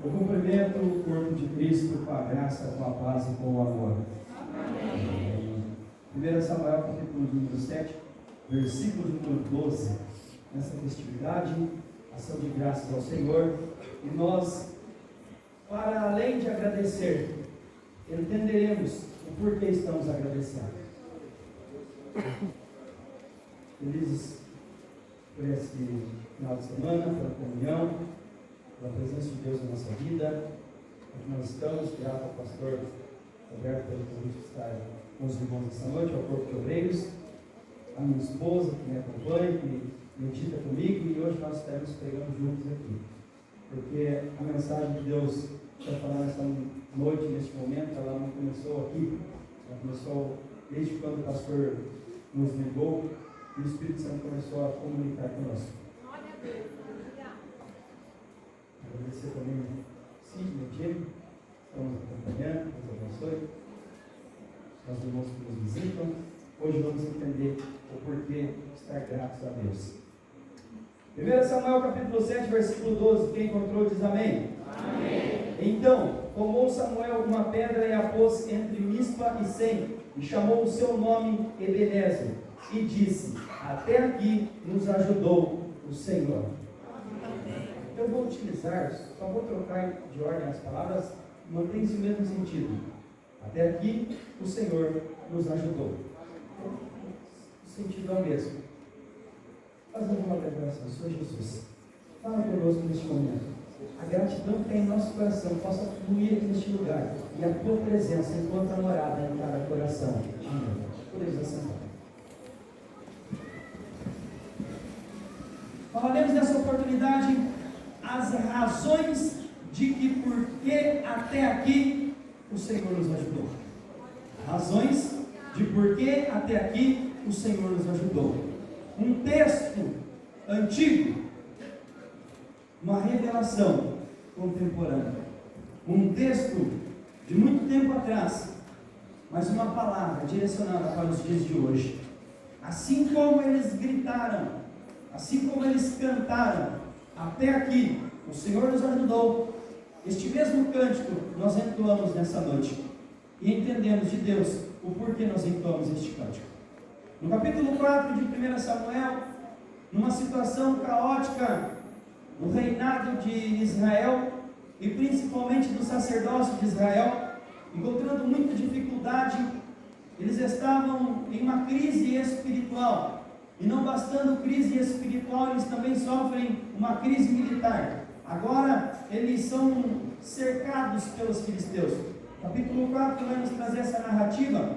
Eu cumprimento o corpo de Cristo com a graça, com a paz e com o amor. Amém. 1 Samuel, capítulo número 7, versículo número 12. Nessa festividade, ação de graças ao Senhor. E nós, para além de agradecer, entenderemos o porquê estamos agradecendo. Felizes por esse final de semana, pela comunhão, pela presença de Deus na nossa vida. Aqui nós estamos, grato ao pastor Roberto pelo convite de estar com os irmãos essa noite, ao corpo de obreiros, a minha esposa que me acompanha, que medita comigo, e hoje nós estaremos pregando juntos aqui. Porque a mensagem de Deus para falar nessa noite, neste momento, ela não começou aqui, ela começou desde quando o pastor nos ligou e o Espírito Santo começou a comunicar conosco. Agradecer também Sidney e Diego, estão nos acompanhando, Deus abençoe. Os irmãos que nos visitam. Hoje vamos entender o porquê de estar gratos a Deus. 1 Samuel capítulo 7, versículo 12. Quem encontrou diz amém. Amém. Então tomou Samuel uma pedra e a pôs entre Mispa e Sem, e chamou o seu nome Ebenezer, e disse: até aqui nos ajudou o Senhor. Eu vou utilizar, só vou trocar de ordem as palavras, mantém-se o mesmo sentido. Até aqui o Senhor nos ajudou. O sentido é o mesmo. Fazendo uma declaração: Senhor Jesus, fala conosco neste momento. A gratidão que tem em nosso coração possa fluir aqui neste lugar, e a tua presença encontra morada em cada coração. Amém. Podemos assentar. Falaremos nessa oportunidade as razões de que por que até aqui o Senhor nos ajudou. Razões de por que até aqui o Senhor nos ajudou. Um texto antigo, uma revelação contemporânea. Um texto de muito tempo atrás, mas uma palavra direcionada para os dias de hoje. Assim como eles gritaram, assim como eles cantaram, até aqui o Senhor nos ajudou. Este mesmo cântico nós entoamos nessa noite e entendemos de Deus o porquê nós entoamos este cântico. No capítulo 4 de 1 Samuel, numa situação caótica no reinado de Israel e principalmente do sacerdócio de Israel, encontrando muita dificuldade, eles estavam em uma crise espiritual. E não bastando crise espiritual, eles também sofrem uma crise militar. Agora eles são cercados pelos filisteus. Capítulo 4 vai nos trazer essa narrativa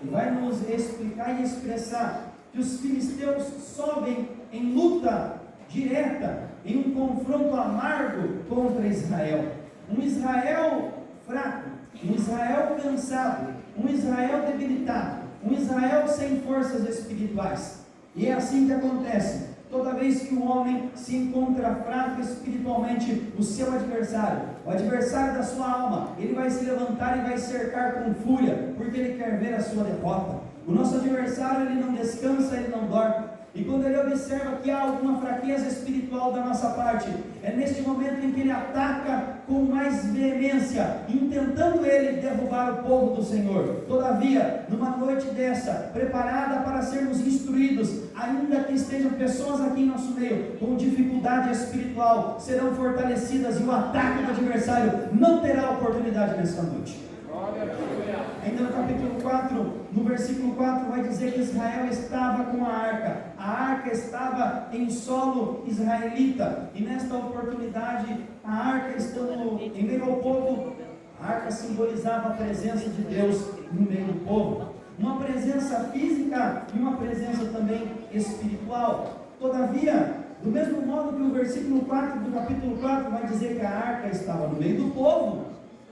e vai nos explicar e expressar que os filisteus sobem em luta direta, em um confronto amargo contra Israel. Um Israel fraco, um Israel cansado, um Israel debilitado, um Israel sem forças espirituais. E é assim que acontece. Toda vez que o homem se encontra fraco espiritualmente, o seu adversário, o adversário da sua alma, ele vai se levantar e vai cercar com fúria, porque ele quer ver a sua derrota. O nosso adversário, ele não descansa, ele não dorme. E quando ele observa que há alguma fraqueza espiritual da nossa parte, é neste momento em que ele ataca com mais veemência, intentando ele derrubar o povo do Senhor. Todavia, numa noite dessa, preparada para sermos instruídos, ainda que estejam pessoas aqui em nosso meio com dificuldade espiritual, serão fortalecidas e o ataque do adversário não terá oportunidade nessa noite. Ainda no capítulo 4, no versículo 4, vai dizer que Israel estava com a arca estava em solo israelita, e nesta oportunidade, a arca estando em meio ao povo, a arca simbolizava a presença de Deus no meio do povo, uma presença física e uma presença também espiritual. Todavia, do mesmo modo que o versículo 4 do capítulo 4 vai dizer que a arca estava no meio do povo,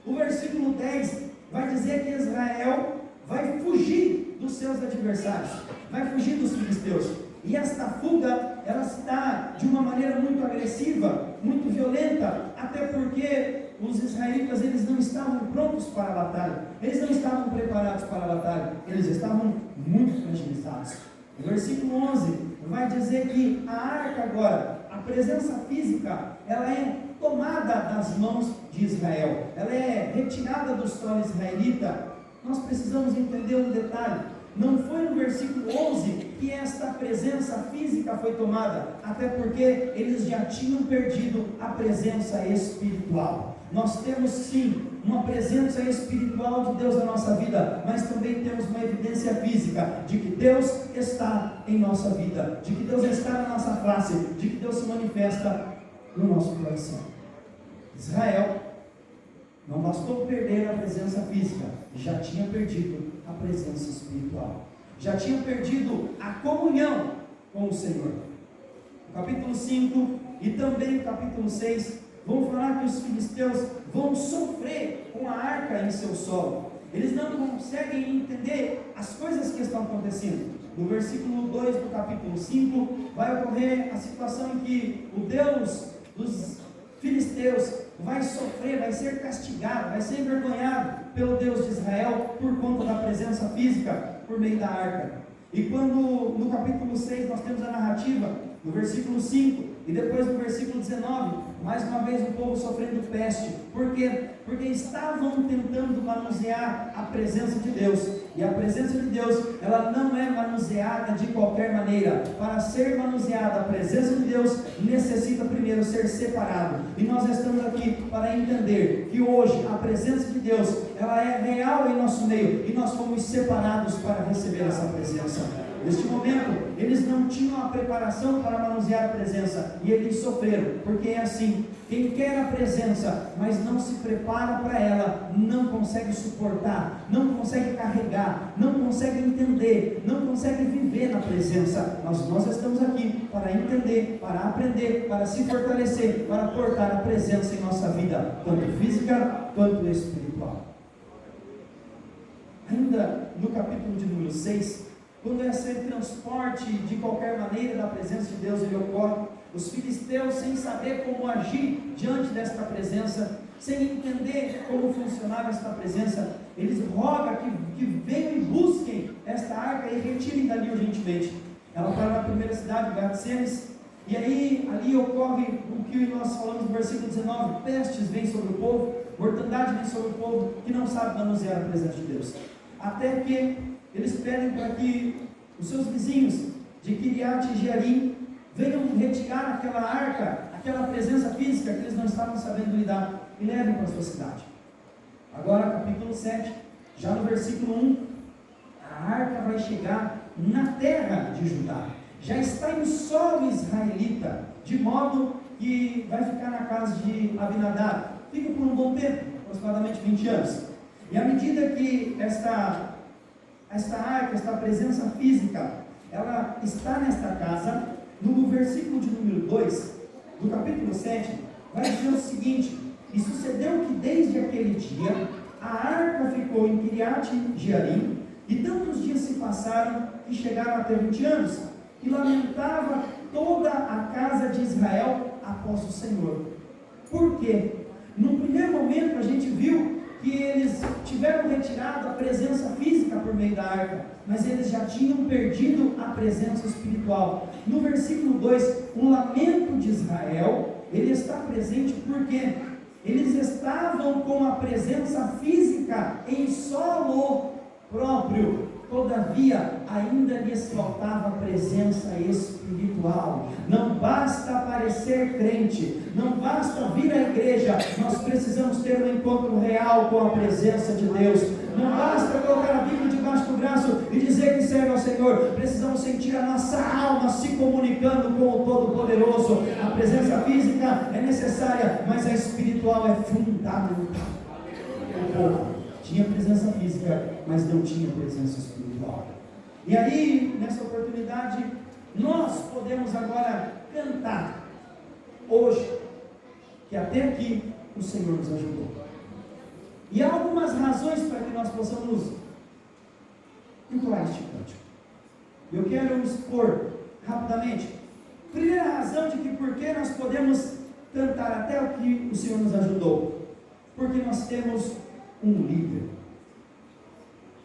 o versículo 10 vai dizer que Israel vai fugir dos seus adversários, vai fugir dos filisteus. E esta fuga, ela está de uma maneira muito agressiva, muito violenta, até porque os israelitas, eles não estavam prontos para a batalha, eles não estavam preparados para a batalha, eles estavam muito fragilizados. O versículo 11 vai dizer que a arca agora, a presença física, ela é tomada das mãos de Israel, ela é retirada do solo israelita. Nós precisamos entender um detalhe: não foi no versículo 11 que esta presença física foi tomada, até porque eles já tinham perdido a presença espiritual. Nós temos sim uma presença espiritual de Deus na nossa vida, mas também temos uma evidência física de que Deus está em nossa vida, de que Deus está na nossa face, de que Deus se manifesta no nosso coração. Israel não bastou perder a presença física, já tinha perdido a presença espiritual, já tinha perdido a comunhão com o Senhor. O capítulo 5 e também o capítulo 6 vão falar que os filisteus vão sofrer com a arca em seu solo. Eles não conseguem entender as coisas que estão acontecendo. No versículo 2 do capítulo 5 vai ocorrer a situação em que o Deus dos filisteus vai sofrer, vai ser castigado, vai ser envergonhado pelo Deus de Israel por conta da presença física por meio da arca. E quando no capítulo 6 nós temos a narrativa, no versículo 5 e depois no versículo 19, mais uma vez o povo sofrendo peste. Por quê? Porque estavam tentando manusear a presença de Deus, e a presença de Deus, ela não é manuseada de qualquer maneira. Para ser manuseada a presença de Deus, necessita primeiro ser separado, e nós estamos aqui para entender que hoje a presença de Deus, ela é real em nosso meio, e nós fomos separados para receber essa presença. Neste momento, eles não tinham a preparação para manusear a presença, e eles sofreram, porque é assim: quem quer a presença, mas não se prepara para ela, não consegue suportar, não consegue carregar, não consegue entender, não consegue viver na presença. Mas nós estamos aqui para entender, para aprender, para se fortalecer, para portar a presença em nossa vida, tanto física quanto espiritual. Ainda no capítulo de número 6, quando esse transporte de qualquer maneira da presença de Deus ele ocorre, os filisteus, sem saber como agir diante desta presença, sem entender como funcionava esta presença, eles rogam que venham e busquem esta arca e retirem dali urgentemente. Ela está na primeira cidade, Gat-Semes, e aí ali ocorre o que nós falamos no versículo 19: pestes vêm sobre o povo, mortandade vem sobre o povo que não sabe manusear a presença de Deus. Até que eles pedem para que os seus vizinhos de Kiriat e Jearim venham retirar aquela arca, aquela presença física que eles não estavam sabendo lidar, e levem para a sua cidade. Agora, capítulo 7, já no versículo 1, a arca vai chegar na terra de Judá, já está em solo israelita, de modo que vai ficar na casa de Abinadab. Fica por um bom tempo, aproximadamente 20 anos. E à medida que esta arca, esta presença física, ela está nesta casa, no versículo de número 2, do capítulo 7, vai dizer o seguinte: e sucedeu que desde aquele dia, a arca ficou em Kiriat Jearim, e tantos dias se passaram, que chegaram até 20 anos, e lamentava toda a casa de Israel após o Senhor. Por quê? No primeiro momento a gente viu que eles tiveram retirado a presença física por meio da arca, mas eles já tinham perdido a presença espiritual. No versículo 2, o lamento de Israel, ele está presente porque eles estavam com a presença física em solo próprio, todavia ainda lhes faltava presença espiritual. Não basta parecer crente, não basta vir à igreja, nós precisamos ter um encontro real com a presença de Deus. Não basta colocar a Bíblia debaixo do braço e dizer que serve ao Senhor, precisamos sentir a nossa alma se comunicando com o Todo-Poderoso. A presença física é necessária, mas a espiritual é fundamental. O povo tinha presença física, mas não tinha presença espiritual. E aí, nessa oportunidade, nós podemos agora cantar hoje, que até aqui o Senhor nos ajudou. E há algumas razões para que nós possamos entoar este cântico. Eu quero expor rapidamente. Primeira razão de que por que nós podemos cantar até o que o Senhor nos ajudou. Porque nós temos um líder.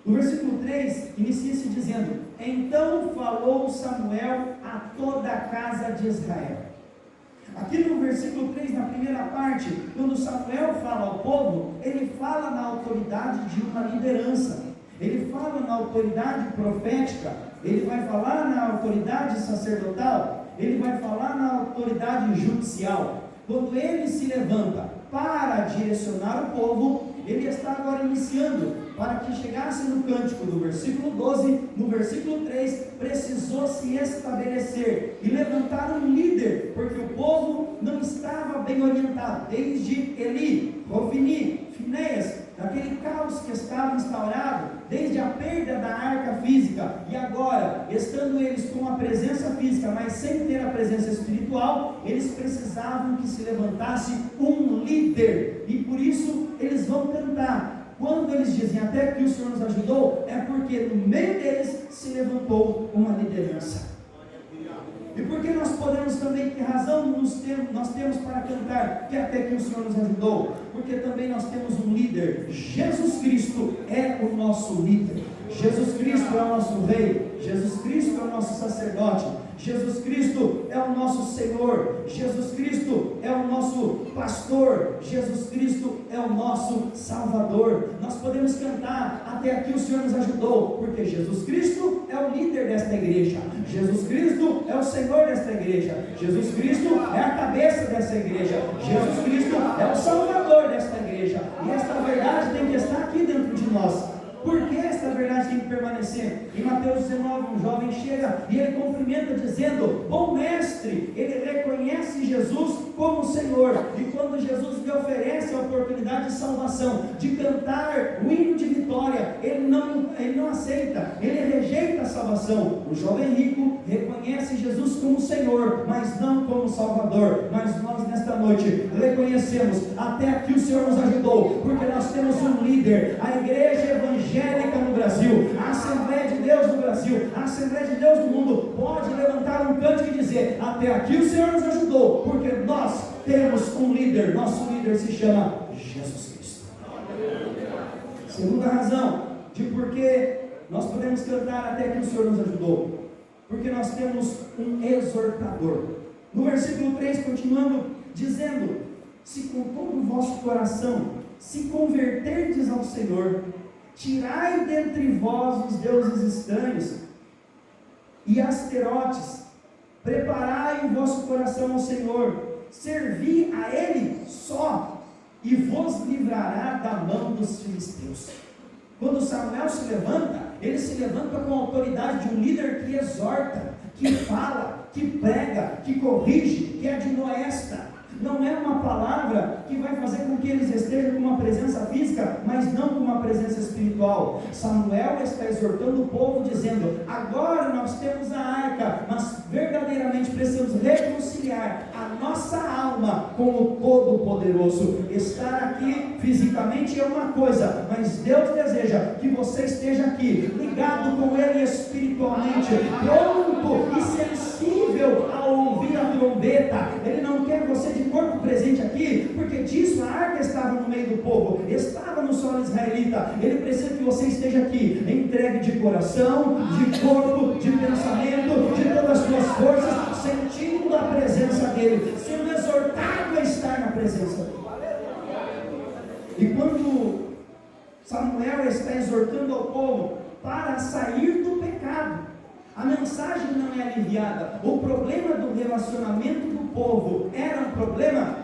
No versículo 3, inicia-se dizendo: então falou Samuel a toda a casa de Israel. Aqui no versículo 3, na primeira parte, quando Samuel fala ao povo, ele fala na autoridade de uma liderança, ele fala na autoridade profética, ele vai falar na autoridade sacerdotal, ele vai falar na autoridade judicial. Quando ele se levanta para direcionar o povo, ele está agora iniciando, para que chegasse no cântico do versículo 12, no versículo 3, precisou se estabelecer e levantar um líder, porque o povo não estava bem orientado, desde Eli, Ofni, Finéias, daquele caos que estava instaurado, desde a perda da arca física, e agora, estando eles com a presença física, mas sem ter a presença espiritual, eles precisavam que se levantasse um líder, e por isso eles vão cantar. Quando eles dizem até que o Senhor nos ajudou, é porque no meio deles se levantou uma liderança. E por que nós podemos também, que razão nós temos para cantar que até que o Senhor nos ajudou? Porque também nós temos um líder. Jesus Cristo é o nosso líder. Jesus Cristo é o nosso rei. Jesus Cristo é o nosso sacerdote. Jesus Cristo é o nosso Senhor. Jesus Cristo é o nosso pastor. Jesus Cristo é o nosso Salvador. Nós podemos cantar até aqui o Senhor nos ajudou, porque Jesus Cristo é o líder desta igreja. Jesus Cristo é o Senhor desta igreja. Jesus Cristo é a cabeça dessa igreja. Jesus Cristo é o Salvador desta igreja. E esta verdade tem que estar aqui dentro de nós. Por que esta verdade tem que permanecer? Em Mateus 19, um jovem chega e ele cumprimenta dizendo: bom mestre. Ele reconhece Jesus como Senhor, e quando Jesus lhe oferece a oportunidade de salvação, de cantar o hino de vitória, ele não aceita, ele rejeita a salvação. O jovem rico reconhece Jesus como Senhor, mas não como Salvador. Mas nós nesta noite reconhecemos, até aqui o Senhor nos ajudou, porque nós temos um líder, a igreja evangélica no Brasil, a Assembleia de Deus no Brasil, a Assembleia de Deus no mundo, pode levantar um cântico e dizer: até aqui o Senhor nos ajudou, porque nós temos um líder. Nosso líder se chama Jesus Cristo. Segunda razão de por que nós podemos cantar até que o Senhor nos ajudou, porque nós temos um exortador. No versículo 3, continuando, dizendo: se com todo o vosso coração se converterdes ao Senhor, tirai dentre vós os deuses estranhos e asterotes, preparai o vosso coração ao Senhor, servi a Ele só, e vos livrará da mão dos filisteus. Quando Samuel se levanta, ele se levanta com a autoridade de um líder que exorta, que fala, que prega, que corrige, que admoesta. Não é uma palavra que vai fazer com que eles estejam com uma presença física, mas não com uma presença espiritual. Samuel está exortando o povo, dizendo: agora nós temos a arca, mas verdadeiramente precisamos reconciliar a nossa alma com o Todo-Poderoso. Estar aqui fisicamente é uma coisa, mas Deus deseja que você esteja aqui, ligado com Ele espiritualmente, pronto e sensível a ouvir a trombeta. Ele não quer você de corpo presente aqui, porque disso a arca estava no meio do povo, estava no solo israelita. Ele precisa que você esteja aqui, entregue de coração, de corpo, de pensamento, de todas as suas forças, sentindo a presença dele, sendo exortado a estar na presença dele. E quando Samuel está exortando ao povo para sair do pecado, a mensagem não é aliviada. O problema do relacionamento do povo era um problema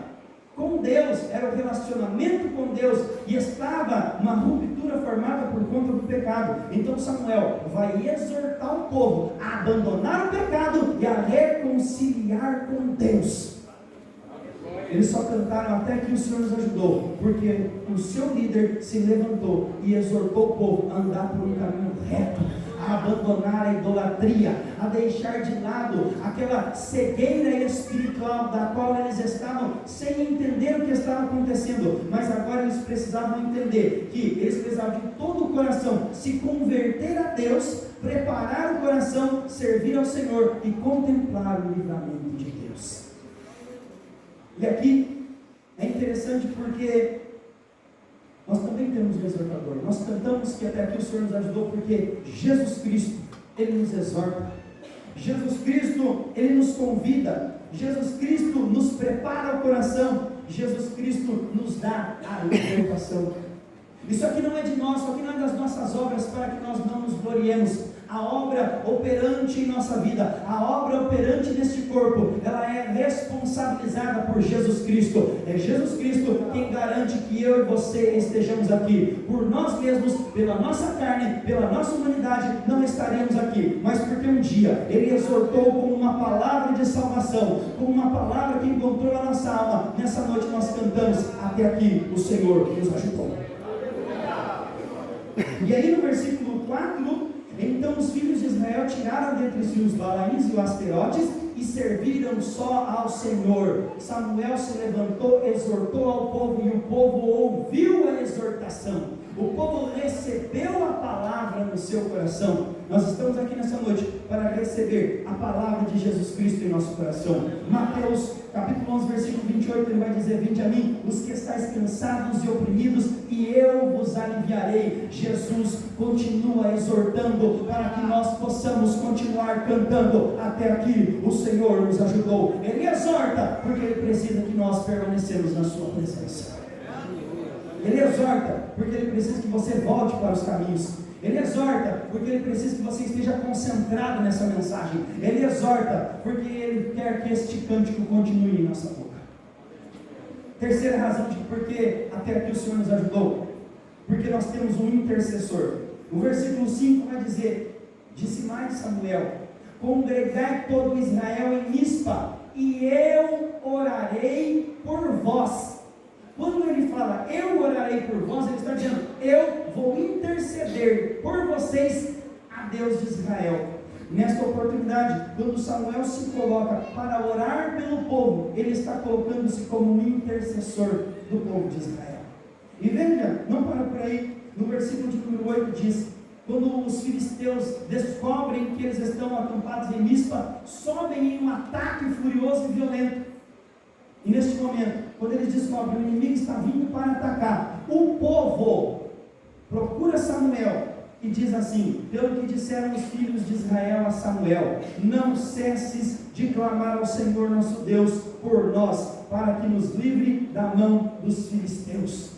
com Deus, era o relacionamento com Deus, e estava uma ruptura formada por conta do pecado. Então Samuel vai exortar o povo a abandonar o pecado e a reconciliar com Deus. Eles só cantaram até que o Senhor nos ajudou, porque o seu líder se levantou e exortou o povo a andar por um caminho reto, a abandonar a idolatria, a deixar de lado aquela cegueira espiritual da qual eles estavam sem entender o que estava acontecendo. Mas agora eles precisavam entender que eles precisavam de todo o coração se converter a Deus, preparar o coração, servir ao Senhor e contemplar o livramento de Deus. E aqui é interessante porque nós também temos um exortador. Nós cantamos que até aqui o Senhor nos ajudou porque Jesus Cristo, Ele nos exorta. Jesus Cristo, Ele nos convida, Jesus Cristo nos prepara o coração, Jesus Cristo nos dá a libertação. Isso aqui não é de nós, isso aqui não é das nossas obras para que nós não nos gloriemos. A obra operante em nossa vida, a obra operante neste corpo, ela é responsabilizada por Jesus Cristo. É Jesus Cristo quem garante que eu e você estejamos aqui. Por nós mesmos, pela nossa carne, pela nossa humanidade, não estaríamos aqui. Mas porque um dia Ele exortou com uma palavra de salvação, com uma palavra que encontrou a nossa alma. Nessa noite nós cantamos: até aqui o Senhor nos ajudou. E aí no versículo 4, então os filhos de Israel tiraram dentre si os Balaíns e os Asterotes e serviram só ao Senhor. Samuel se levantou, exortou ao povo, e o povo ouviu a exortação. O povo recebeu a palavra no seu coração. Nós estamos aqui nessa noite para receber a palavra de Jesus Cristo em nosso coração. Mateus capítulo 11, versículo 28, ele vai dizer: vinde a mim, os que estáis cansados e oprimidos, e eu vos aliviarei. Jesus continua exortando para que nós possamos continuar cantando: até aqui o Senhor nos ajudou. Ele exorta porque Ele precisa que nós permanecemos na sua presença. Ele exorta porque Ele precisa que você volte para os caminhos. Ele exorta porque Ele precisa que você esteja concentrado nessa mensagem. Ele exorta porque Ele quer que este cântico continue em nossa boca. Terceira razão de porque até aqui o Senhor nos ajudou: porque nós temos um intercessor. O versículo 5 vai dizer: disse mais Samuel: congregai todo Israel em Mispa, e eu orarei por vós. Quando ele fala eu orarei por vós, ele está dizendo: eu vou interceder por vocês a Deus de Israel. Nesta oportunidade, quando Samuel se coloca para orar pelo povo, ele está colocando-se como um intercessor do povo de Israel. E veja, não para por aí, no versículo de número 8 diz: quando os filisteus descobrem que eles estão acampados em Mispa, sobem em um ataque furioso e violento. E neste momento, quando eles descobrem que o inimigo está vindo para atacar, o povo procura Samuel e diz assim: pelo que disseram os filhos de Israel a Samuel, não cesses de clamar ao Senhor nosso Deus por nós, para que nos livre da mão dos filisteus.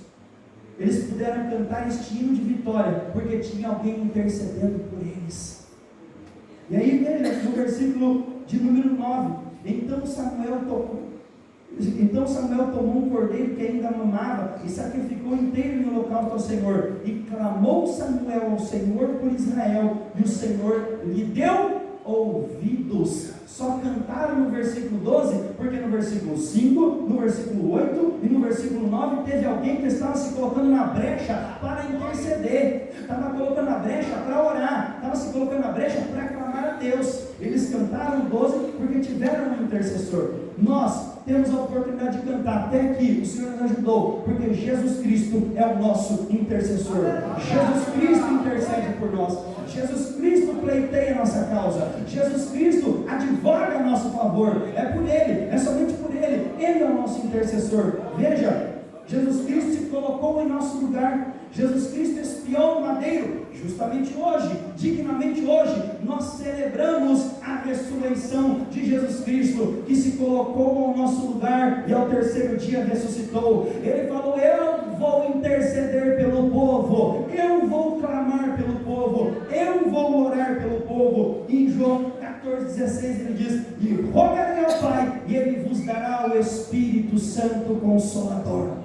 Eles puderam cantar este hino de vitória, porque tinha alguém intercedendo por eles. E aí veja, no versículo de número 9, então Samuel tomou um cordeiro que ainda mamava e sacrificou inteiro em holocausto ao Senhor. E clamou Samuel ao Senhor por Israel, e o Senhor lhe deu ouvidos. Só cantaram no versículo 12, porque no versículo 5, no versículo 8 e no versículo 9 teve alguém que estava se colocando na brecha para interceder, estava colocando na brecha para orar, estava se colocando na brecha para clamar a Deus. Eles cantaram 12 porque tiveram um intercessor. Nós temos a oportunidade de cantar: até aqui o Senhor nos ajudou, porque Jesus Cristo é o nosso intercessor. Jesus Cristo intercede por nós, Jesus Cristo pleiteia a nossa causa, Jesus Cristo advoga a nosso favor. É por Ele, é somente por Ele. Ele é o nosso intercessor. Veja, Jesus Cristo se colocou em nosso lugar, Jesus Cristo expiou no madeiro. Justamente hoje, dignamente hoje, nós celebramos a ressurreição de Jesus Cristo, que se colocou ao nosso lugar e ao terceiro dia ressuscitou. Ele falou: eu vou interceder pelo povo, eu vou clamar pelo povo, eu vou orar pelo povo. Em João 14,16 ele diz: e rogarei ao Pai, e Ele vos dará o Espírito Santo Consolador.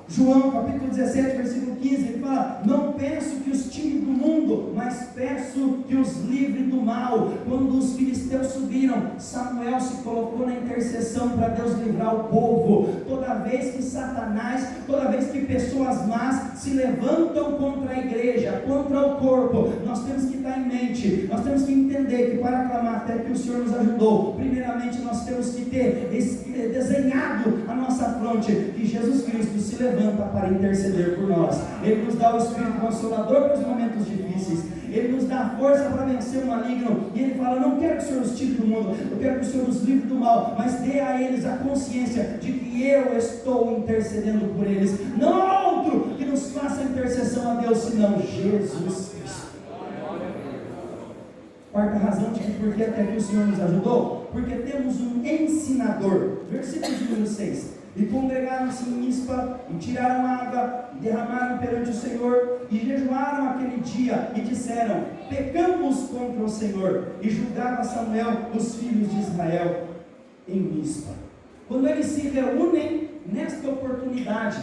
João capítulo 17, versículo 15, ele fala: não peço que os tire do mundo, mas peço que os livre do mal. Quando os filisteus subiram, Samuel se colocou na intercessão para Deus livrar o povo. Toda vez que Satanás, toda vez que pessoas más se levantam contra a igreja, contra o corpo, nós temos que estar em mente, nós temos que entender que para clamar até que o Senhor nos ajudou, primeiramente nós temos que ter desenhado a nossa fronte que Jesus Cristo se levanta para interceder por nós. Ele nos dá o Espírito Consolador para os momentos difíceis, Ele nos dá força para vencer o maligno, e Ele fala: não quero que o Senhor os tire do mundo, eu quero que o Senhor os livre do mal, mas dê a eles a consciência de que eu estou intercedendo por eles. Não há outro que nos faça intercessão a Deus senão Jesus Cristo. razão de que por que até aqui o Senhor nos ajudou? Porque temos um ensinador. Versículo de número 6. E congregaram-se em Mispa, e tiraram água, e derramaram perante o Senhor, e jejuaram aquele dia, e disseram: pecamos contra o Senhor. E julgava Samuel os filhos de Israel em Mispa. Quando eles se reúnem nesta oportunidade,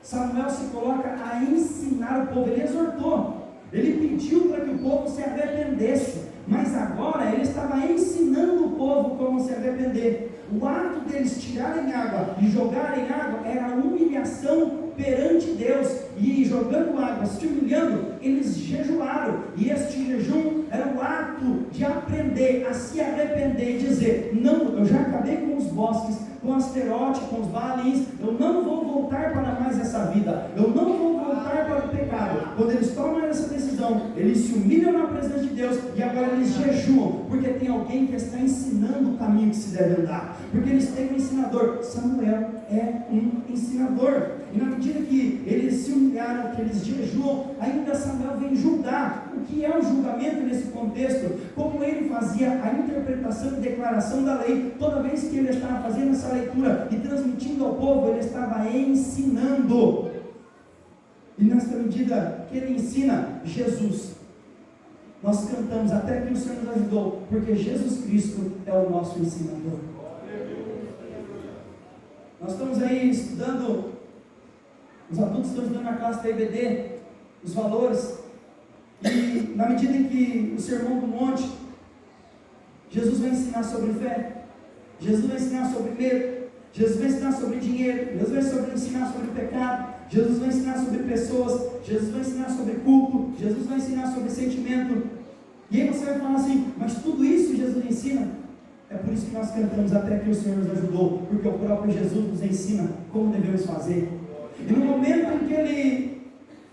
Samuel se coloca a ensinar o povo. Ele exortou, ele pediu para que o povo se arrependesse, mas agora ele estava ensinando o povo como se arrepender. O ato deles tirarem água e jogarem água era a humilhação perante Deus, e jogando água, se humilhando, eles jejuaram, e este jejum era o ato de aprender a se arrepender e dizer: não, eu já acabei com os bosques, com Asterote, com os Baalins, eu não vou voltar para mais essa vida, eu não vou voltar para o pecado. Quando eles tomam essa decisão, eles se humilham na presença de Deus, e agora eles jejuam, porque tem alguém que está ensinando o caminho que se deve andar, porque eles têm um ensinador. Samuel é um ensinador, e na medida que eles se humilharam, que eles jejuam, ainda Samuel vem julgar. O que é o julgamento nesse contexto? Como ele fazia a interpretação e declaração da lei, toda vez que ele estava fazendo essa leitura e transmitindo ao povo, ele estava ensinando. E nessa medida que ele ensina Jesus, nós cantamos: até que o Senhor nos ajudou, porque Jesus Cristo é o nosso ensinador. Nós estamos aí estudando, os adultos estão estudando na classe da IBD, os valores, e na medida em que o Sermão do Monte, Jesus vai ensinar sobre fé, Jesus vai ensinar sobre medo, Jesus vai ensinar sobre dinheiro, Jesus vai ensinar sobre pecado, Jesus vai ensinar sobre pessoas, Jesus vai ensinar sobre culto, Jesus vai ensinar sobre sentimento. E aí você vai falar assim: mas tudo isso Jesus ensina? É por isso que nós cantamos: até que o Senhor nos ajudou, porque o próprio Jesus nos ensina como devemos fazer. E no momento em que ele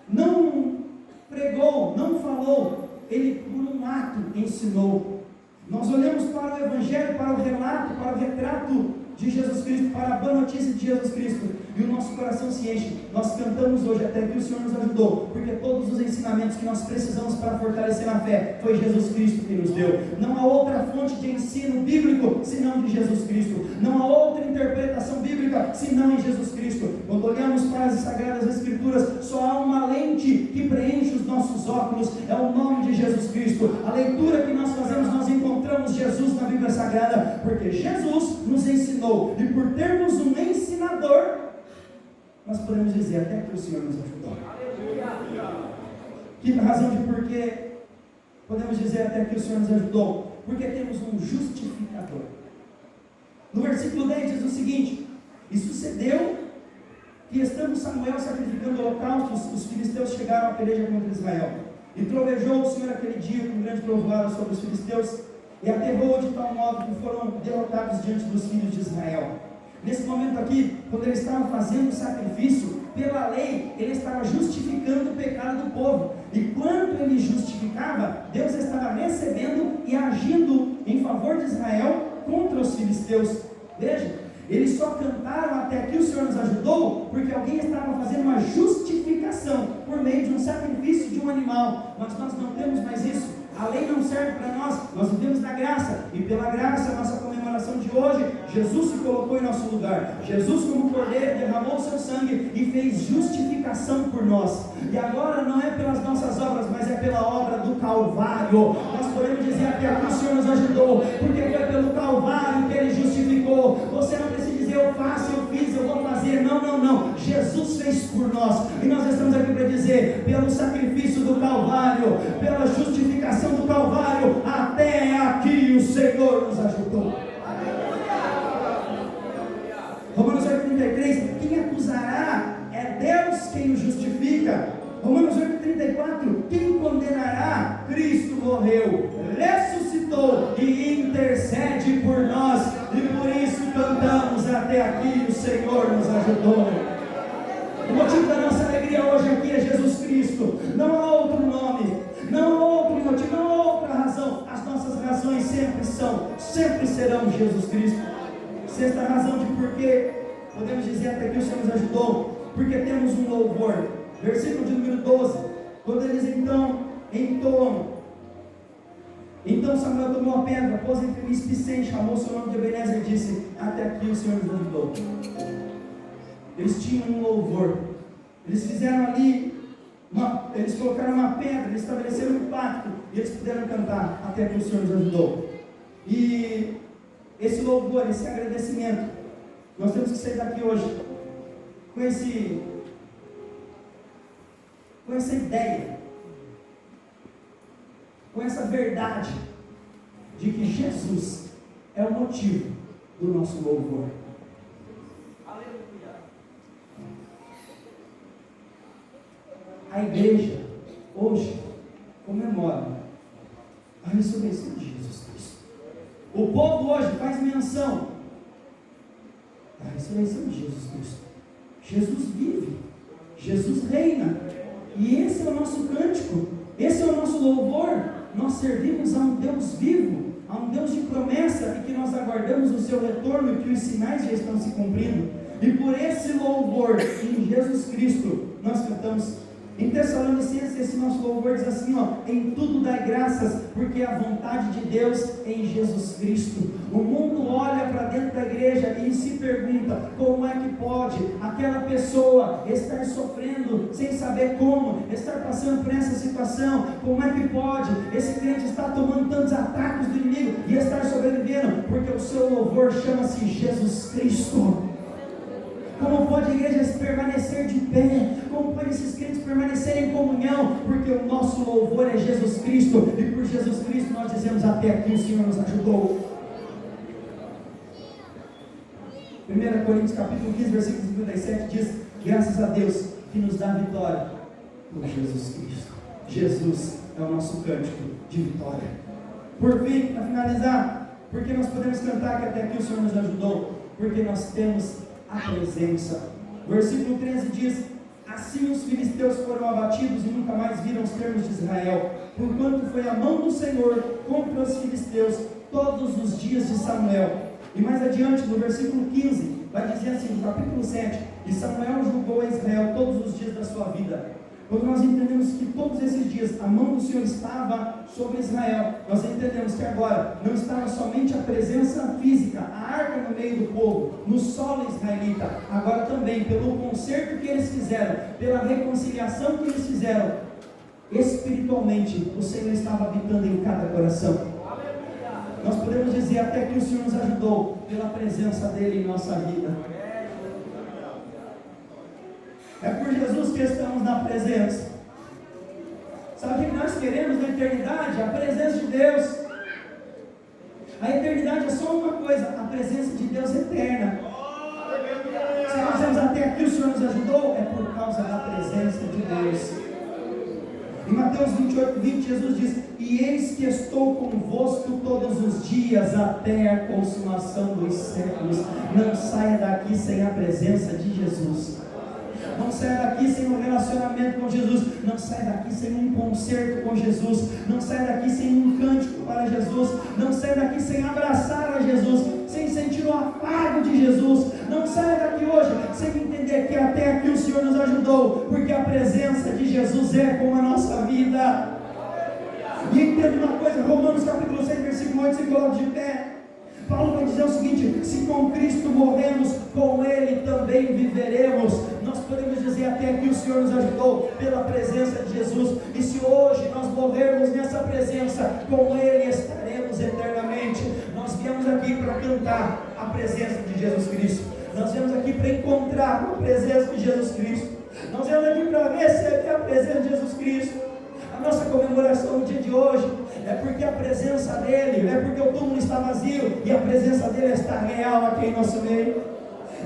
não pregou, não falou, ele por um ato ensinou. Nós olhamos para o Evangelho, para o relato, para o retrato de Jesus Cristo, para a boa notícia de Jesus Cristo, e o nosso coração se enche. Nós cantamos hoje: até que o Senhor nos ajudou, porque todos os ensinamentos que nós precisamos para fortalecer na fé, foi Jesus Cristo que nos deu. Não há outra fonte de ensino bíblico senão de Jesus Cristo, não há outra interpretação bíblica senão em Jesus Cristo. Quando olhamos para as Sagradas Escrituras, só há uma lente que preenche os nossos óculos, é o nome de Jesus Cristo. A leitura que nós fazemos, nós encontramos Jesus na Bíblia Sagrada, porque Jesus nos ensinou. E por termos um ensinador, nós podemos dizer: até que o Senhor nos ajudou. Que razão de porquê podemos dizer até que o Senhor nos ajudou? Porque temos um justificador. No versículo 10 diz o seguinte: e sucedeu que, estando Samuel sacrificando holocaustos, os filisteus chegaram à peleja contra Israel. E trovejou o Senhor aquele dia com grande trovoada sobre os filisteus, e aterrou de tal modo que foram derrotados diante dos filhos de Israel. Nesse momento aqui, quando ele estava fazendo o sacrifício, pela lei, ele estava justificando o pecado do povo. E quando ele justificava, Deus estava recebendo e agindo em favor de Israel contra os filisteus. Veja, eles só cantaram até aqui o Senhor nos ajudou, porque alguém estava fazendo uma justificação por meio de um sacrifício de um animal. Mas nós não temos mais isso. A lei não serve para nós vivemos na graça, e pela graça, nossa comemoração de hoje, Jesus se colocou em nosso lugar. Jesus, como cordeiro, derramou o seu sangue e fez justificação por nós. E agora não é pelas nossas obras, mas é pela obra do Calvário. Nós podemos dizer: até aqui o Senhor nos ajudou, porque foi pelo Calvário que Ele justificou. Você não precisa dizer: eu faço, eu fiz, eu vou fazer. Não, Jesus fez por nós, e nós estamos aqui para dizer: pelo sacrifício do Calvário, pela justificação do Calvário, até aqui o Senhor nos ajudou. Romanos 8,33: quem acusará? É Deus quem o justifica. Romanos 8,34: quem condenará? Cristo morreu, ressuscitou e intercede por nós, e por isso cantamos: até aqui o Senhor nos ajudou. O motivo da nossa alegria hoje aqui é Jesus Cristo. Não há outro nome, não há outro motivo, não há outra razão. As nossas razões sempre serão Jesus Cristo. Sexta razão de porquê podemos dizer até que o Senhor nos ajudou: porque temos um louvor. Versículo de número 12: quando eles então entoam Então Samuel tomou a pedra, pôs entre Mispe e Sem, chamou seu nome de Ebenezer e disse: até aqui o Senhor nos ajudou. Eles tinham um louvor. Eles fizeram ali, eles colocaram uma pedra, eles estabeleceram um pacto, e eles puderam cantar: até aqui o Senhor nos ajudou. E esse louvor, esse agradecimento, nós temos que sair daqui hoje com essa ideia, com essa verdade de que Jesus é o motivo do nosso louvor. A igreja hoje comemora a ressurreição de Jesus Cristo. O povo hoje faz menção da ressurreição de Jesus Cristo. Jesus vive, Jesus reina, e esse é o nosso cântico, esse é o nosso louvor. Nós servimos a um Deus vivo, a um Deus de promessa, e que nós aguardamos o seu retorno e que os sinais já estão se cumprindo. E por esse louvor em Jesus Cristo nós cantamos. Em Tessalonicenses, esse nosso louvor diz assim, em tudo dai graças, porque a vontade de Deus é em Jesus Cristo. O mundo olha para dentro da igreja e se pergunta: como é que pode aquela pessoa estar sofrendo sem saber como, estar passando por essa situação? Como é que pode esse crente estar tomando tantos ataques do inimigo e estar sobrevivendo? Porque o seu louvor chama-se Jesus Cristo. Como pode a igreja permanecer de pé? Como pode esses crentes permanecerem em comunhão? Porque o nosso louvor é Jesus Cristo, e por Jesus Cristo nós dizemos: até aqui o Senhor nos ajudou. 1 Coríntios capítulo 15, versículo 57 diz: graças a Deus que nos dá vitória por Jesus Cristo. Jesus é o nosso cântico de vitória. Por fim, para finalizar, porque nós podemos cantar que até aqui o Senhor nos ajudou? Porque nós temos a presença. Versículo 13 diz: assim os filisteus foram abatidos e nunca mais viram os termos de Israel, porquanto foi a mão do Senhor contra os filisteus todos os dias de Samuel. E mais adiante, no versículo 15, vai dizer assim, no capítulo 7: e Samuel julgou a Israel todos os dias da sua vida. Quando nós entendemos que todos esses dias a mão do Senhor estava sobre Israel, nós entendemos que agora não estava somente a presença física, a arca no meio do povo, no solo israelita, agora também pelo concerto que eles fizeram, pela reconciliação que eles fizeram, espiritualmente o Senhor estava habitando em cada coração. Nós podemos dizer até que o Senhor nos ajudou pela presença dele em nossa vida. É por Jesus que estamos na presença. Sabe o que nós queremos na eternidade? A presença de Deus. A eternidade é só uma coisa: a presença de Deus eterna. Se nós dizemos até aqui o Senhor nos ajudou, é por causa da presença de Deus. Em Mateus 28, 20, Jesus diz: e eis que estou convosco todos os dias até a consumação dos séculos. Não saia daqui sem a presença de Jesus. Não saia daqui sem um relacionamento com Jesus. Não saia daqui sem um concerto com Jesus. Não saia daqui sem um cântico para Jesus. Não saia daqui sem abraçar a Jesus, sem sentir o afago de Jesus. Não saia daqui hoje sem entender que até aqui o Senhor nos ajudou, porque a presença de Jesus é como a nossa vida. E entenda uma coisa: Romanos capítulo 6, versículo 8, se coloca de pé. Paulo vai dizer o seguinte: se com Cristo morremos, com Ele também viveremos. Nós podemos dizer até aqui o Senhor nos ajudou pela presença de Jesus. E se hoje nós morrermos nessa presença, com Ele estaremos eternamente. Nós viemos aqui para cantar a presença de Jesus Cristo. Nós viemos aqui para encontrar a presença de Jesus Cristo. Nós viemos aqui para receber a presença de Jesus Cristo. A nossa comemoração no dia de hoje é porque a presença dele, é porque o túmulo está vazio e a presença dele está real aqui em nosso meio.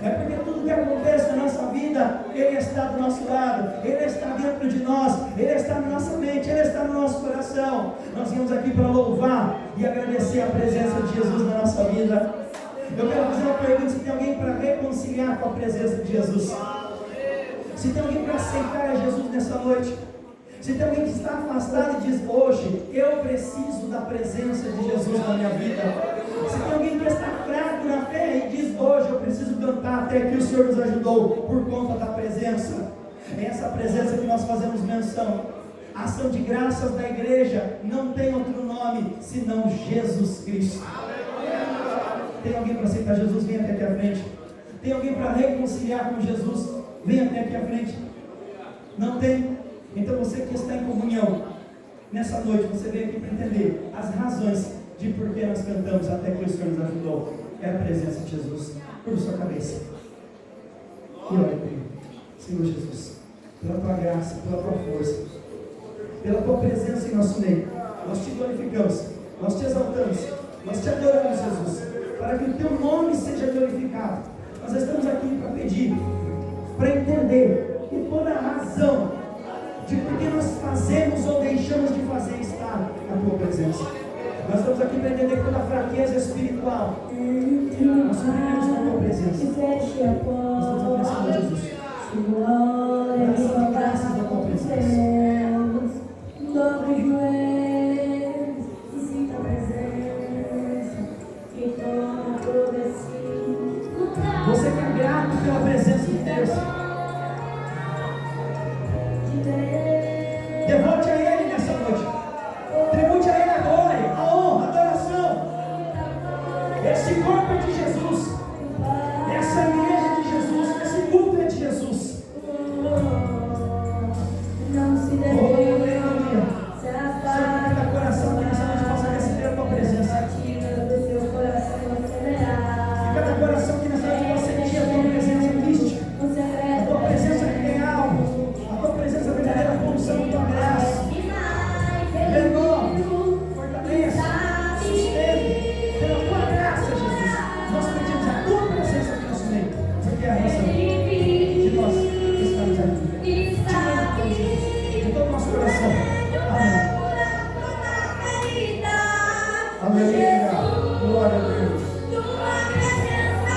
É porque tudo que acontece na nossa vida, ele está do nosso lado, ele está dentro de nós, ele está na nossa mente, ele está no nosso coração. Nós viemos aqui para louvar e agradecer a presença de Jesus na nossa vida. Eu quero fazer uma pergunta: se tem alguém para reconciliar com a presença de Jesus? Se tem alguém para aceitar a Jesus nessa noite? Se tem alguém que está afastado e diz: hoje eu preciso da presença de Jesus na minha vida. Se tem alguém que está fraco na fé e diz: hoje eu preciso cantar até que o Senhor nos ajudou por conta da presença. É essa presença que nós fazemos menção. A ação de graças da igreja não tem outro nome senão Jesus Cristo. Tem alguém para aceitar Jesus? Vem até aqui à frente. Tem alguém para reconciliar com Jesus? Vem até aqui à frente. Não tem? Então você que está em comunhão, nessa noite você veio aqui para entender as razões de por que nós cantamos até que o Senhor nos ajudou. É a presença de Jesus. Curva sua cabeça e olha comigo. Senhor Jesus, pela tua graça, pela tua força, pela tua presença em nosso meio, nós te glorificamos, nós te exaltamos, nós te adoramos, Jesus, para que o teu nome seja glorificado. Nós estamos aqui para pedir, para entender que toda a razão de por que nós fazemos ou deixamos de fazer está na tua presença. Nós estamos aqui para entender que toda fraqueza espiritual nós suprimimos com a tua presença. Nós estamos aqui, Senhor Jesus, graças da tua presença. Dobre os joelhos e sinta a presença que toma todo esse lugar. Você que é grato pela presença de Deus, devote a Ele nessa noite. Tribute a Ele a glória, a honra, a adoração. Esse corpo é de Jesus, essa igreja é de Jesus, esse culto é de Jesus. Não se Se afaste do coração, que nessa noite possa receber a tua presença. do seu coração acelerar. E cada coração que nessa noite possa sentir a tua presença mística, a tua presença real, a tua presença verdadeira, a condução da tua graça. Renova, fortaleça, sustenta, pela tua graça, Jesus. Nós pedimos a tua presença aqui no nosso meio, porque é a razão de nós estamos aqui. De todo o nosso coração. Amém. Aleluia. Glória a Deus. Presença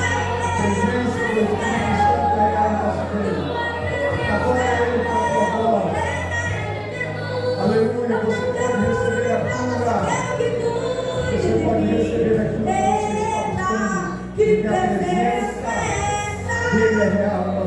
de Deus, que nos carregar em nosso meio. Agora Ele com a tua glória. Aleluia. Você pode receber a cura. Você pode receber aquilo que você está buscando. Porque a presença dele é real.